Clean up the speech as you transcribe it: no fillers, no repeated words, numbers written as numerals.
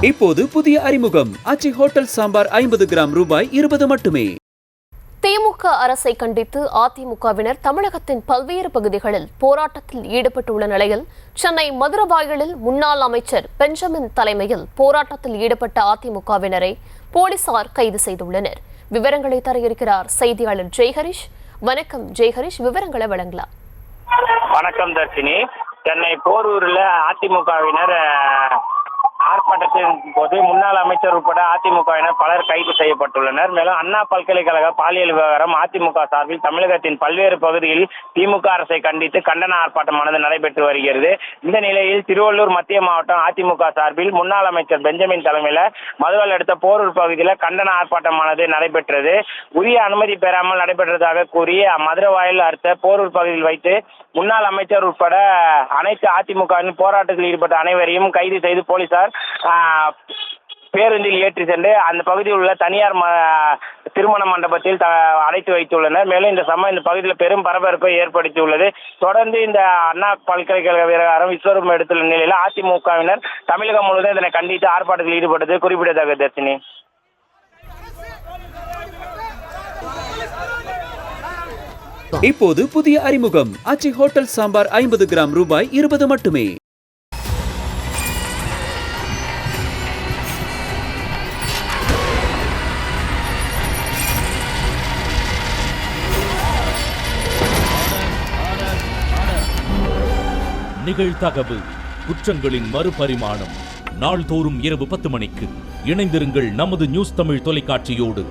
இப்போது புதிய அறிமுகம் ஆச்சி ஹோட்டல் சாம்பார் 50 கிராம் ரூபாய் 20 மட்டுமே. திமுக அரசை கண்டித்து அதிமுகவினர் தமிழகத்தின் பல்வேறு பகுதிகளில் போராட்டத்தில் ஈடுபட்டுள்ள நிலையில் சென்னை மதுரவாயலில் முன்னாள் அமைச்சர் பெஞ்சமின் தலைமையில் போராட்டத்தில் ஈடுபட்ட அதிமுகவினரை போலீசார் கைது செய்துள்ளனர். விவரங்களை தர இருக்கிறார் செய்தியாளர் ஜெய்ஹரிஷ். வணக்கம் ஜெய்ஹரிஷ், விவரங்களை வழங்கலாம். வணக்கம் தர்ஷினி. சென்னை போரூரில் அதிமுகவினர் ஆர்ப்பாட்டத்தின் போது முன்னாள் அமைச்சர் உட்பட அதிமுகவினர் பலர் கைது செய்யப்பட்டுள்ளனர். மேலும் அண்ணா பல்கலைக்கழக பாலியல் விவகாரம் அதிமுக சார்பில் தமிழகத்தின் பல்வேறு பகுதிகளில் திமுக அரசை கண்டித்து கண்டன ஆர்ப்பாட்டமானது நடைபெற்று வருகிறது. இந்த நிலையில் திருவள்ளூர் மத்திய மாவட்டம் அதிமுக சார்பில் முன்னாள் அமைச்சர் பெஞ்சமின் தலைமையில் மதுரை அடுத்த போரூர் பகுதியில் கண்டன ஆர்ப்பாட்டமானது நடைபெற்றது. உரிய அனுமதி பெறாமல் நடைபெற்றதாக கூறி மதுரவாயல் அடுத்த போரூர் பகுதியில் வைத்து முன்னாள் அமைச்சர் உட்பட அனைத்து அதிமுகவின் போராட்டத்தில் ஈடுபட்ட அனைவரையும் கைது செய்து போலீசார் பேருந்தில் ஏற்றி சென்று அந்த பகுதியில் உள்ள தனியார் திருமண மண்டபத்தில் அடைத்து வைத்துள்ளனர். மேலும் இந்த பகுதியில் பெரும் பரபரப்பை ஏற்படுத்தியுள்ளது. தொடர்ந்து இந்த அண்ணா பல்கலைக்கழக விவகாரம் விஸ்வரூபம் எடுத்துள்ள நிலையில் அதிமுகவினர் தமிழகம் முழுவதும் இதனை கண்டித்து ஆர்ப்பாட்டத்தில் ஈடுபட்டது குறிப்பிடத்தக்க தர்ஷினி. இப்போது புதிய அறிமுகம் ஆச்சி ஹோட்டல் சாம்பார் 50 கிராம் ரூபாய் 20 மட்டுமே. நிகழ்தகவு குற்றங்களின் மறுபரிமாணம் நாள்தோறும் இரவு 10 மணிக்கு இணைந்திருங்கள் நமது நியூஸ் தமிழ் தொலைக்காட்சியோடு.